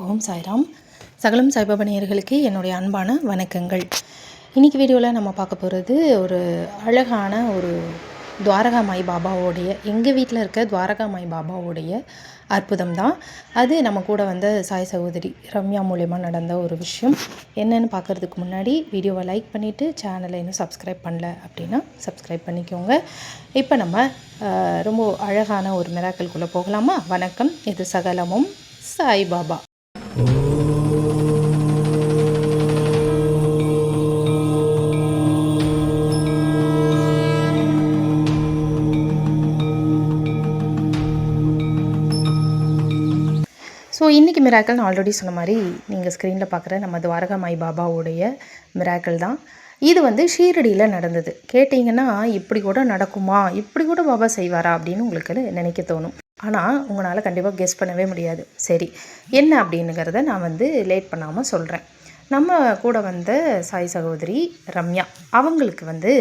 ஓம் சாய்ராம். சகலம் சாய்பாபா நேயர்களுக்கு என்னுடைய அன்பான வணக்கங்கள். இன்றைக்கி வீடியோவில் நம்ம பார்க்க போகிறது ஒரு அழகான ஒரு துவாரகாமாய் பாபாவோடைய, எங்கள் வீட்டில் இருக்க துவாரகாமாய் பாபாவோடைய அற்புதம் தான் அது. நம்ம கூட வந்த சாய் சகோதரி ரம்யா மூலயமா நடந்த ஒரு விஷயம். என்னென்னு பார்க்குறதுக்கு முன்னாடி வீடியோவை லைக் பண்ணிவிட்டு சேனலை இன்னும் சப்ஸ்கிரைப் பண்ணல அப்படின்னா சப்ஸ்கிரைப் பண்ணிக்கோங்க. இப்போ நம்ம ரொம்ப அழகான ஒரு மிராக்கல்குள்ளே போகலாமா? வணக்கம். இது சகலமும் சாய்பாபா. ஸோ இன்றைக்கி மிராக்கல் நான் ஆல்ரெடி சொன்ன மாதிரி நீங்கள் ஸ்க்ரீனில் பார்க்குற நம்ம துவாரகாமாய் பாபாவுடைய மிராக்கல் தான். இது ஷீரடியில் நடந்தது. கேட்டிங்கன்னா இப்படி கூட நடக்குமா, இப்படி கூட பாபா செய்வாரா அப்படின்னு உங்களுக்கு நினைக்க தோணும். ஆனால் உங்களால் கண்டிப்பாக கெஸ் பண்ணவே முடியாது. சரி, என்ன அப்படின்னுங்கிறத நான் லேட் பண்ணாமல் சொல்கிறேன். நம்ம கூட வந்த சாய் சகோதரி ரம்யா அவங்களுக்கு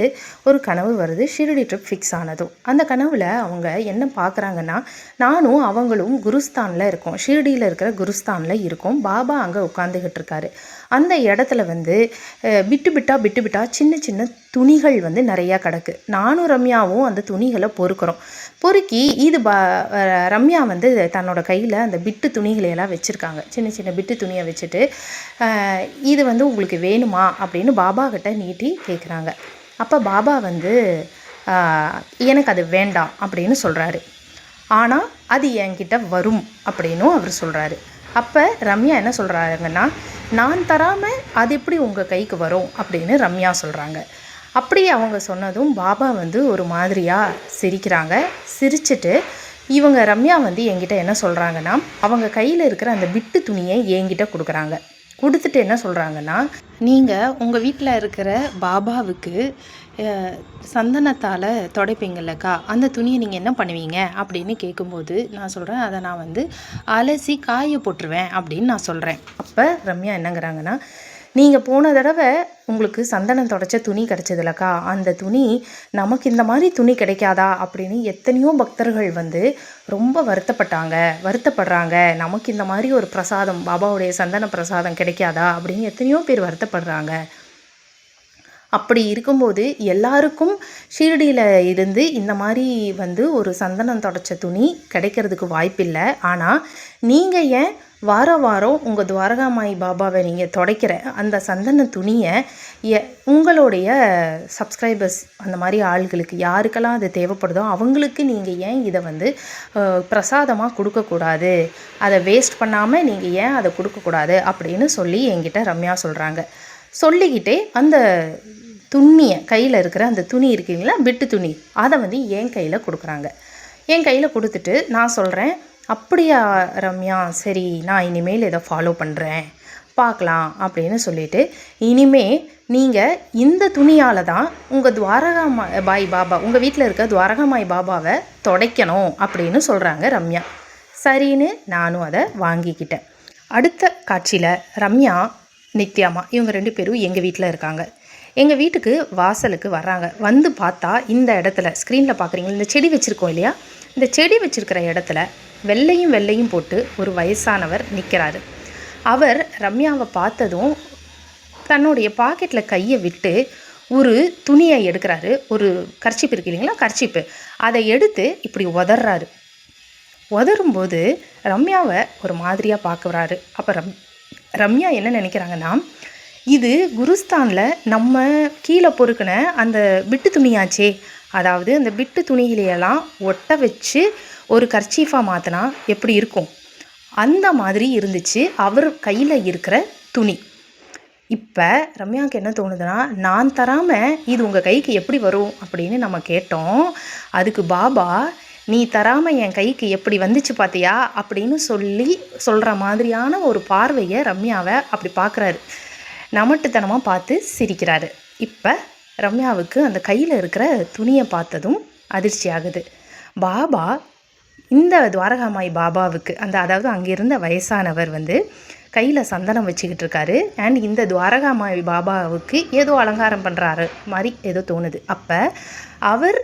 ஒரு கனவு வருது. ஷிரடி ட்ரிப் ஃபிக்ஸ் ஆனதும் அந்த கனவில் அவங்க என்ன பார்க்குறாங்கன்னா, நானும் அவங்களும் குருஸ்தானில் இருக்கோம், ஷிரடியில் இருக்கிற குருஸ்தானில் இருக்கோம். பாபா அங்கே உட்காந்துக்கிட்டு இருக்காரு. அந்த இடத்துல பிட்டு பிட்டா சின்ன சின்ன துணிகள் நிறையா கிடக்கு. நானும் ரம்யாவும் அந்த துணிகளை பொறுக்கி இது ரம்யா தன்னோட கையில் அந்த பிட்டு துணிகளையெல்லாம் வச்சுருக்காங்க. சின்ன சின்ன பிட்டு துணியை வச்சுட்டு இது உங்களுக்கு வேணுமா அப்படின்னு பாபா கிட்ட நீட்டி கேட்குறாங்க. அப்போ பாபா எனக்கு அது வேண்டாம் அப்படின்னு சொல்கிறாரு. ஆனால் அது என்கிட்ட வரும் அப்படின்னும் அவர் சொல்கிறாரு. அப்போ ரம்யா என்ன சொல்கிறாங்கன்னா, நான் தராமல் அது எப்படி உங்கள் கைக்கு வரும் அப்படின்னு ரம்யா சொல்கிறாங்க. அப்படி அவங்க சொன்னதும் பாபா ஒரு மாதிரியாக சிரிக்கிறாங்க. சிரிச்சுட்டு இவங்க ரம்யா என்கிட்ட என்ன சொல்கிறாங்கன்னா, அவங்க கையில் இருக்கிற அந்த பிட்டு துணியை என்கிட்ட கொடுத்துட்டு என்ன சொல்கிறாங்கன்னா, நீங்கள் உங்கள் வீட்டில் இருக்கிற பாபாவுக்கு சந்தனத்தால் துடைப்பீங்கல்லக்கா, அந்த துணியை நீங்கள் என்ன பண்ணுவீங்க அப்படின்னு கேட்கும்போது நான் சொல்கிறேன், அதை நான் அலசி காய போட்டுருவேன் அப்படின்னு நான் சொல்கிறேன். அப்போ ரம்யா என்னங்கிறாங்கன்னா, நீங்கள் போன தடவை உங்களுக்கு சந்தனம் தொடச்ச துணி கிடச்சதில்லக்கா, அந்த துணி நமக்கு இந்த மாதிரி துணி கிடைக்காதா அப்படின்னு எத்தனையோ பக்தர்கள் ரொம்ப வருத்தப்படுறாங்க. நமக்கு இந்த மாதிரி ஒரு பிரசாதம், பாபாவுடைய சந்தன பிரசாதம் கிடைக்காதா அப்படின்னு எத்தனையோ பேர் வருத்தப்படுறாங்க. அப்படி இருக்கும்போது எல்லாருக்கும் ஷீரடியில் இருந்து இந்த மாதிரி ஒரு சந்தனம் தொடச்ச துணி கிடைக்கிறதுக்கு வாய்ப்பில்லை. ஆனால் நீங்கள் ஏன் வாரம் உங்கள் துவாரகாமாய் பாபாவை நீங்கள் துடைக்கிற அந்த சந்தன துணியை உங்களுடைய சப்ஸ்கிரைபர்ஸ் அந்த மாதிரி ஆள்களுக்கு யாருக்கெல்லாம் அது தேவைப்படுதோ அவங்களுக்கு நீங்கள் ஏன் இதை பிரசாதமாக கொடுக்கக்கூடாது, அதை வேஸ்ட் பண்ணாமல் நீங்கள் ஏன் அதை கொடுக்கக்கூடாது அப்படின்னு சொல்லி என்கிட்ட ரம்யா சொல்கிறாங்க. சொல்லிக்கிட்டே அந்த துணியை, கையில் இருக்கிற அந்த துணி இருக்குங்களா, பிட்டு துணி, அதை என் கையில் கொடுக்குறாங்க. என் கையில் கொடுத்துட்டு நான் சொல்கிறேன், அப்படியா ரம்யா, சரி நான் இனிமேல் இதை ஃபாலோ பண்ணுறேன், பார்க்கலாம் அப்படின்னு சொல்லிவிட்டு, இனிமேல் நீங்கள் இந்த துணியால் தான் உங்கள் துவாரகாமாய் பாபா, உங்கள் வீட்டில் இருக்க துவாரகாமாய் பாபாவை துடைக்கணும் அப்படின்னு சொல்கிறாங்க ரம்யா. சரின்னு நானும் அதை வாங்கிக்கிட்டேன். அடுத்த காட்சியில் ரம்யா, நித்யாமா இவங்க 2 பேரும் எங்கள் வீட்டில் இருக்காங்க. எங்கள் வீட்டுக்கு வாசலுக்கு வர்றாங்க. பார்த்தா இந்த இடத்துல ஸ்க்ரீனில் பார்க்குறீங்களா, இந்த செடி வச்சுருக்கோம் இல்லையா, இந்த செடி வச்சுருக்கிற இடத்துல வெள்ளையும் போட்டு ஒரு வயசானவர் நிற்கிறாரு. அவர் ரம்யாவை பார்த்ததும் தன்னுடைய பாக்கெட்டில் கையை விட்டு ஒரு துணியை எடுக்கிறாரு. ஒரு கர்ச்சிப்பு இருக்கு இல்லைங்களா, கர்ச்சிப்பு, அதை எடுத்து இப்படி உதரும்போது ரம்யாவை ஒரு மாதிரியாக பார்க்குறாரு. அப்போ ரம்யா என்ன நினைக்கிறாங்கன்னா, இது குருஸ்தானில் நம்ம கீழே பொறுக்கின அந்த பிட்டு துணியாச்சே, அதாவது அந்த பிட்டு துணிகளையெல்லாம் ஒட்ட வச்சு ஒரு கர்ச்சீஃபாக மாற்றினா எப்படி இருக்கும், அந்த மாதிரி இருந்துச்சு அவர் கையில் இருக்கிற துணி. இப்போ ரம்யாவுக்கு என்ன தோணுதுன்னா, நான் தராமல் இது உங்கள் கைக்கு எப்படி வரும் அப்படின்னு நம்ம கேட்டோம். அதுக்கு பாபா, நீ தராமல் என் கைக்கு எப்படி வந்துச்சு பார்த்தியா அப்படின்னு சொல்கிற மாதிரியான ஒரு பார்வையை ரம்யாவை அப்படி பார்க்குறாரு. நமட்டுத்தனமாக பார்த்து சிரிக்கிறாரு. இப்போ ரம்யாவுக்கு அந்த கையில் இருக்கிற துணியை பார்த்ததும் அதிர்ச்சி ஆகுது. பாபா இந்த துவாரகாமாய் பாபாவுக்கு அதாவது அங்கே இருந்த வயசானவர் கையில் சந்தனம் வச்சுக்கிட்டு இருக்காரு. அண்ட் இந்த துவாரகாமாய் பாபாவுக்கு ஏதோ அலங்காரம் பண்ணுறாரு மாதிரி ஏதோ தோணுது. அப்போ அவர்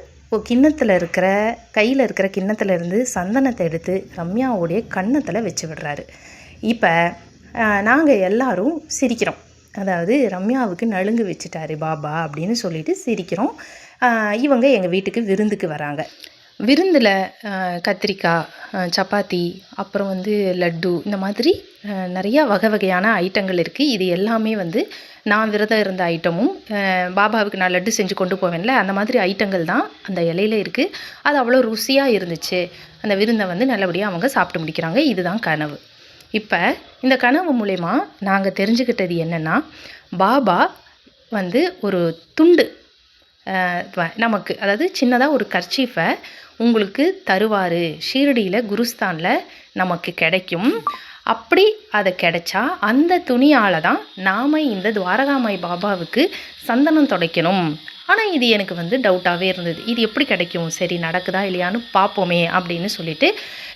கையில் இருக்கிற கிண்ணத்தில் இருந்து சந்தனத்தை எடுத்து ரம்யாவுடைய கன்னத்தில் வச்சு விடுறாரு. இப்போ நாங்கள் எல்லாரும் சிரிக்கிறோம். அதாவது ரம்யாவுக்கு நலுங்கு வச்சுட்டாரு பாபா அப்படின்னு சொல்லிட்டு சிரிக்கிறோம். இவங்க எங்கள் வீட்டுக்கு விருந்துக்கு வராங்க. விருந்தில் கத்திரிக்காய், சப்பாத்தி, அப்புறம் வந்து லட்டு, இந்த மாதிரி நிறையா வகை வகையான ஐட்டங்கள் இருக்குது. இது எல்லாமே வந்து நான் விரதம் இருந்த ஐட்டமும், பாபாவுக்கு நான் லட்டு செஞ்சு கொண்டு போவேன்ல, அந்த மாதிரி ஐட்டங்கள் தான் அந்த இலையில இருக்குது. அது அவ்வளோ ருசியாக இருந்துச்சு. அந்த விருந்தை வந்து நல்லபடியாக அவங்க சாப்பிட்டு முடிக்கிறாங்க. இதுதான் கனவு. இப்போ இந்த கனவு மூலயமா நாங்கள் தெரிஞ்சுக்கிட்டது என்னென்னா, பாபா வந்து ஒரு துண்டு நமக்கு, அதாவது சின்னதாக ஒரு கர்ச்சீஃபை உங்களுக்கு தருவார். ஷீரடியில் குருஸ்தானில் நமக்கு கிடைக்கும். அப்படி அதை கிடைச்சா அந்த துணியால் தான் நாம் இந்த துவாரகாமாய் பாபாவுக்கு சந்தனம் துடைக்கணும். ஆனால் இது எனக்கு வந்து டவுட்டாகவே இருந்தது. இது எப்படி கிடைக்கும், சரி நடக்குதா இல்லையான்னு பார்ப்போமே அப்படின்னு சொல்லிட்டு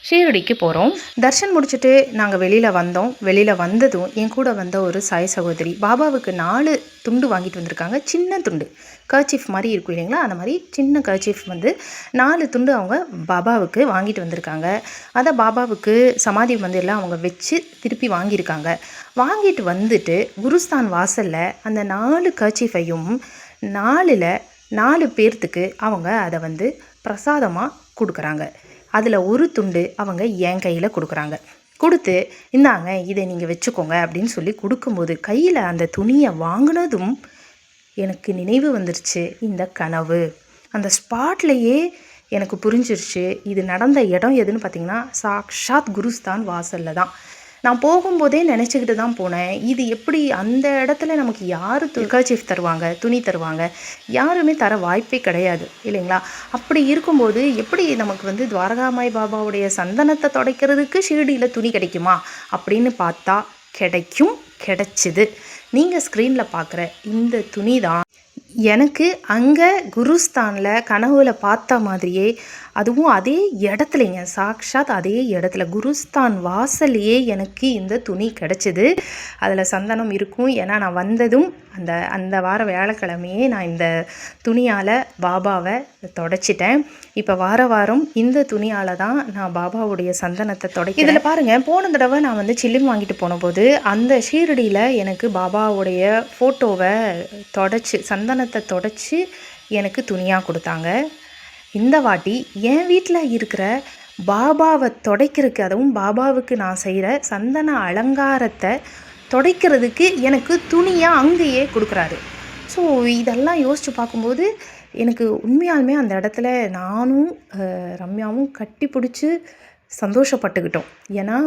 ஷீரடிக்கு போகிறோம். தர்ஷன் முடிச்சுட்டு நாங்கள் வெளியில் வந்தோம். வெளியில் வந்ததும் என் கூட வந்த ஒரு சாய் சகோதரி பாபாவுக்கு 4 துண்டு வாங்கிட்டு வந்திருக்காங்க. சின்ன துண்டு, கர்ச்சீஃப் மாதிரி இருக்கும் இல்லைங்களா, அந்த மாதிரி சின்ன கர்ச்சீஃப் வந்து 4 துண்டு அவங்க பாபாவுக்கு வாங்கிட்டு வந்திருக்காங்க. அதை பாபாவுக்கு சமாதி மந்திரில் அவங்க வச்சு திருப்பி வாங்கியிருக்காங்க. வாங்கிட்டு வந்துட்டு குருஸ்தான் வாசலில் அந்த 4 கர்ச்சீஃபையும் 4 பேர்த்துக்கு அவங்க அதை வந்து பிரசாதமாக கொடுக்குறாங்க. அதில் ஒரு துண்டு அவங்க என் கையில் கொடுக்குறாங்க. கொடுத்து இந்தாங்க இதை நீங்கள் வச்சுக்கோங்க அப்படின்னு சொல்லி கொடுக்கும்போது கையில் அந்த துணியை வாங்கினதும் எனக்கு நினைவு வந்துருச்சு இந்த கனவு. அந்த ஸ்பாட்லேயே எனக்கு புரிஞ்சிருச்சு. இது நடந்த இடம் எதுன்னு பார்த்திங்கன்னா சாக்ஷாத் குருஸ்தான் வாசலில் தான். நான் போகும்போதே நினச்சிக்கிட்டு தான் போனேன், இது எப்படி அந்த இடத்துல நமக்கு யார் கர்ச்சீஃப் தருவாங்க, துணி தருவாங்க? யாருமே தர வாய்ப்பே கிடையாது இல்லைங்களா? அப்படி இருக்கும்போது எப்படி நமக்கு வந்து துவாரகாமாய் பாபாவுடைய சந்தனத்தை துடைக்கிறதுக்கு ஷீரடியில் துணி கிடைக்குமா அப்படின்னு பார்த்தா கிடைச்சிது. நீங்கள் ஸ்க்ரீனில் பார்க்குற இந்த துணி தான் எனக்கு அங்கே குருஸ்தானில் கனவுல பார்த்த மாதிரியே, அதுவும் அதே இடத்துலைங்க, சாக்ஷாத் அதே இடத்துல குருஸ்தான் வாசல்லையே எனக்கு இந்த துணி கிடச்சிது. அதில் சந்தனம் இருக்கும். ஏன்னா நான் வந்ததும் அந்த வார வியாழக்கிழமையே நான் இந்த துணியால் பாபாவை தொடச்சிட்டேன். இப்போ வாரம் இந்த துணியால் தான் நான் பாபாவுடைய சந்தனத்தை தொடக்க. இதில் பாருங்கள், போன தடவை நான் வந்து சில்லும் வாங்கிட்டு போனபோது அந்த ஷீரடியில் எனக்கு பாபாவுடைய ஃபோட்டோவை தொடச்சி சந்தனத்தை தொடச்சி எனக்கு துணியாக கொடுத்தாங்க. இந்த வாட்டி என் வீட்டில் இருக்கிற பாபாவை துடைக்கிறதுக்கு, அதுவும் பாபாவுக்கு நான் செய்கிற சந்தன அலங்காரத்தை துடைக்கிறதுக்கு எனக்கு துணியாக அங்கேயே கொடுக்குறாரு. ஸோ இதெல்லாம் யோசித்து பார்க்கும்போது எனக்கு உண்மையாலுமே அந்த இடத்துல நானும் ரம்யாவும் கட்டி பிடிச்சி சந்தோஷப்பட்டுக்கிட்டோம். ஏன்னா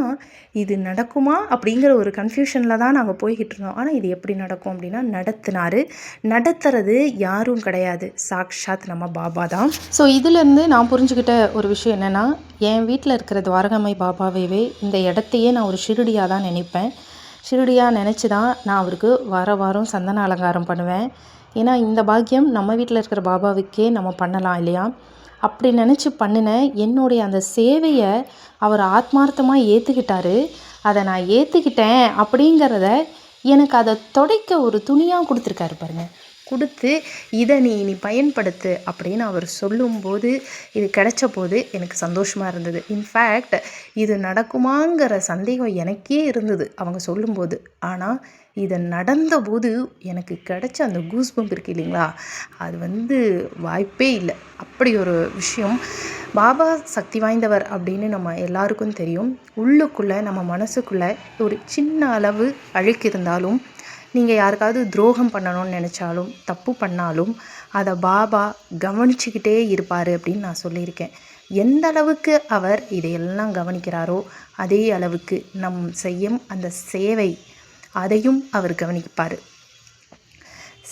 இது நடக்குமா அப்படிங்கிற ஒரு கன்ஃபியூஷனில் தான் நாங்கள் போய்கிட்டு இருந்தோம். ஆனால் இது எப்படி நடக்கும் அப்படின்னா நடத்துறது யாரும் கிடையாது, சாக்ஷாத் நம்ம பாபா தான். ஸோ இதுலேருந்து நான் புரிஞ்சுக்கிட்ட ஒரு விஷயம் என்னென்னா, என் வீட்டில் இருக்கிற துவாரகாமாய் பாபாவே இந்த இடத்தையே நான் ஒரு ஷிரடியாக தான் நினைப்பேன். ஷிரடியாக நினச்சி தான் நான் அவருக்கு வாரம் சந்தன அலங்காரம் பண்ணுவேன். ஏன்னா இந்த பாக்கியம் நம்ம வீட்டில் இருக்கிற பாபாவுக்கே நம்ம பண்ணலாம் இல்லையா? அப்படி நினச்சி பண்ணின என்னுடைய அந்த சேவையை அவர் ஆத்மார்த்தமாக ஏற்றுக்கிட்டாரு. அதை நான் ஏற்றுக்கிட்டேன் அப்படிங்கிறத எனக்கு அதை துடைக்க ஒரு துணியாக கொடுத்துருக்காரு பாருங்கள். கொடுத்து இதை நீ பயன்படுத்து அப்படின்னு அவர் சொல்லும்போது, இது கிடைச்ச போது எனக்கு சந்தோஷமாக இருந்தது. இன்ஃபேக்ட் இது நடக்குமாங்கிற சந்தேகம் எனக்கே இருந்தது அவங்க சொல்லும்போது. ஆனால் இது நடந்தபோது எனக்கு கிடைச்ச அந்த கூஸ்பம்ப் இருக்குது இல்லைங்களா, அது வந்து வாய்ப்பே இல்லை. அப்படி ஒரு விஷயம். பாபா சக்தி வாய்ந்தவர் அப்படின்னு நம்ம எல்லாருக்கும் தெரியும். உள்ளுக்குள்ளே நம்ம மனசுக்குள்ளே ஒரு சின்ன அளவு அழுக்கு இருந்தாலும், நீங்கள் யாருக்காவது துரோகம் பண்ணணும்னு நினச்சாலும், தப்பு பண்ணாலும் அதை பாபா கவனிச்சுக்கிட்டே இருப்பார் அப்படின்னு நான் சொல்லியிருக்கேன். எந்த அளவுக்கு அவர் இதையெல்லாம் கவனிக்கிறாரோ அதே அளவுக்கு நம் செய்யும் அந்த சேவை அதையும் அவர் கவனிப்பார்.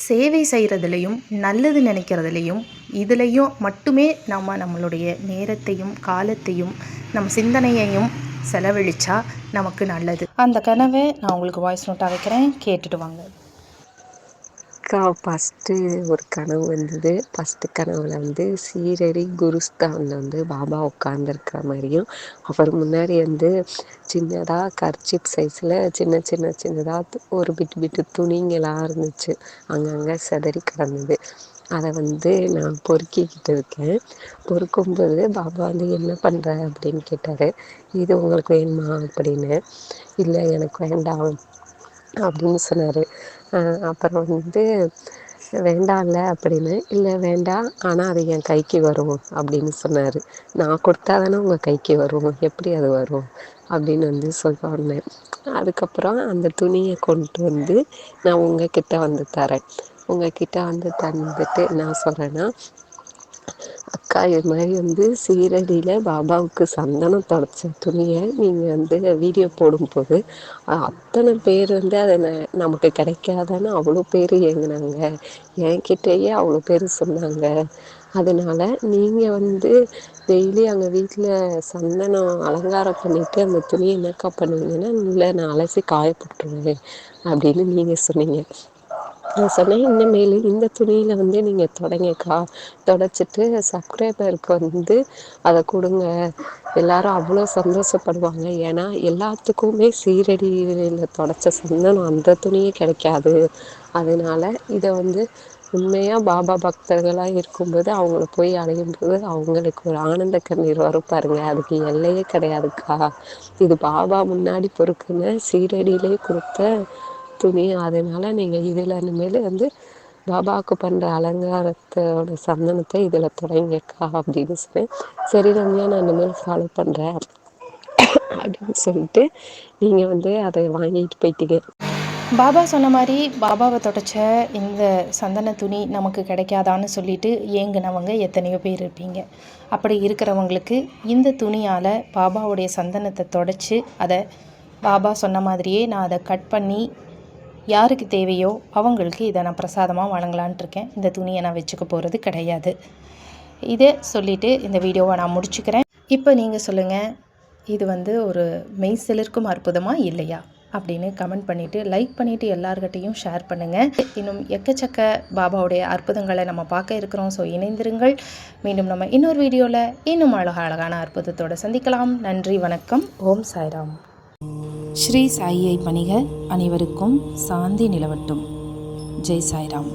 சேவை செய்கிறதுலையும் நல்லது நினைக்கிறதுலையும் இதுலேயும் மட்டுமே நம்மளுடைய நேரத்தையும் காலத்தையும் நம் சிந்தனையையும் செலவழிச்சா நமக்கு நல்லது. அந்த கனவை நான் உங்களுக்கு வாய்ஸ் நோட்டாக வைக்கிறேன், கேட்டுட்டு வாங்க. ஃபஸ்ட்டு ஒரு கனவு வந்தது. ஃபஸ்ட்டு கனவுல வந்து சீரடி குருஸ்தானில் வந்து பாபா உட்காந்துருக்கிற மாதிரியும், அவர் முன்னாடி வந்து சின்னதாக கர்ச்சிப் சைஸில் சின்னதாக ஒரு பிட்டு துணிங்களாக இருந்துச்சு, அங்கங்கே சிதறி கிடந்தது. அதை வந்து நான் பொறுக்கிக்கிட்டு இருக்கேன். பொறுக்கும்போது பாபா வந்து என்ன பண்ணுற அப்படின்னு கேட்டார். இது உங்களுக்கு வேணுமா அப்படின்னு. இல்லை எனக்கு வேண்டாம் அப்படின்னு சொன்னார். அப்புறம் வந்து வேண்டாம்ல அப்படின்னு. இல்லை வேண்டாம், ஆனால் அது என் கைக்கு வரும் அப்படின்னு சொன்னார். நான் கொடுத்தா தானே உங்கள் கைக்கு வரும், எப்படி அது வரும் அப்படின்னு வந்து சொன்னேன். அதுக்கப்புறம் அந்த துணியை கொண்டு வந்து நான் உங்ககிட்ட வந்து தரேன். உங்ககிட்ட வந்து தந்துட்டு நான் சொல்கிறேன்னா, அக்கா இது மாதிரி வந்து சீரடியில் பாபாவுக்கு சந்தனம் தொடச்ச துணியை நீங்கள் வந்து வீடியோ போடும்போது அத்தனை பேர் வந்து அதை நமக்கு கிடைக்காதான்னு அவ்வளோ பேர் ஏங்கினாங்க. என்கிட்டயே அவ்வளோ பேர் சொன்னாங்க. அதனால் நீங்கள் வந்து டெய்லி அங்கே வீட்டில் சந்தனம் அலங்காரம் பண்ணிவிட்டு அந்த துணியை என்னக்கா பண்ணுவீங்கன்னா, இல்லை நான் அலசி காயப்போட்டுருவேன் அப்படின்னு நீங்கள் சொன்னீங்க. நான் சொன்னேன், இனிமேல் இந்த துணியில் வந்து நீங்கள் தொடங்கக்கா, தொடச்சிட்டு சப்ஸ்கிரைபருக்கு வந்து அதை கொடுங்க, எல்லாரும் அவ்வளோ சந்தோஷப்படுவாங்க. ஏன்னா எல்லாத்துக்குமே சீரடியில் தொடச்ச சந்தனம் அந்த துணியே கிடைக்காது. அதனால் இதை வந்து உண்மையாக பாபா பக்தர்களாக இருக்கும்போது அவங்கள போய் அடையும்போது அவங்களுக்கு ஒரு ஆனந்த கண்ணீர் வரும் பாருங்க, அதுக்கு எல்லையே கிடையாதுக்கா. இது பாபா முன்னாடி பொறுக்குங்க, சீரடியிலே கொடுத்த துணி. அதனால நீங்கள் இதில் இனிமேல் வந்து பாபாவுக்கு பண்ணுற அலங்காரத்தோட சந்தனத்தை இதில் தொடங்கிக்கா அப்படின்னு சொன்னேன். சரி ரம்யா, நான் இனிமேல் ஃபாலோ பண்ணுறேன் அப்படின்னு சொல்லிட்டு நீங்கள் வந்து அதை வாங்கிட்டு போயிட்டீங்க. பாபா சொன்ன மாதிரி பாபாவை தொடச்ச இந்த சந்தன துணி நமக்கு கிடைக்காதான்னு சொல்லிட்டு ஏங்குனவங்க எத்தனையோ பேர் இருப்பீங்க. அப்படி இருக்கிறவங்களுக்கு இந்த துணியால் பாபாவுடைய சந்தனத்தை தொடச்சி அதை பாபா சொன்ன மாதிரியே நான் அதை கட் பண்ணி யாருக்கு தேவையோ அவங்களுக்கு இதை நான் பிரசாதமாக வழங்கலான்ட்டு இருக்கேன். இந்த துணியை நான் வச்சுக்க போகிறது கிடையாது. இதை சொல்லிவிட்டு இந்த வீடியோவை நான் முடிச்சுக்கிறேன். இப்போ நீங்கள் சொல்லுங்கள், இது வந்து ஒரு மெய் சிலிர்க்கும் அற்புதமாக இல்லையா அப்படின்னு கமெண்ட் பண்ணிவிட்டு லைக் பண்ணிவிட்டு எல்லார்கிட்டையும் ஷேர் பண்ணுங்கள். இன்னும் எக்கச்சக்க பாபாவுடைய அற்புதங்களை நம்ம பார்க்க இருக்கிறோம். ஸோ இணைந்திருங்கள். மீண்டும் நம்ம இன்னொரு வீடியோவில் இன்னும் அழகான அற்புதத்தோடு சந்திக்கலாம். நன்றி, வணக்கம். ஓம் சாய்ராம். ஸ்ரீ சாயியை பணிக, அனைவருக்கும் சாந்தி நிலவட்டும். ஜெய் சாய்ராம்.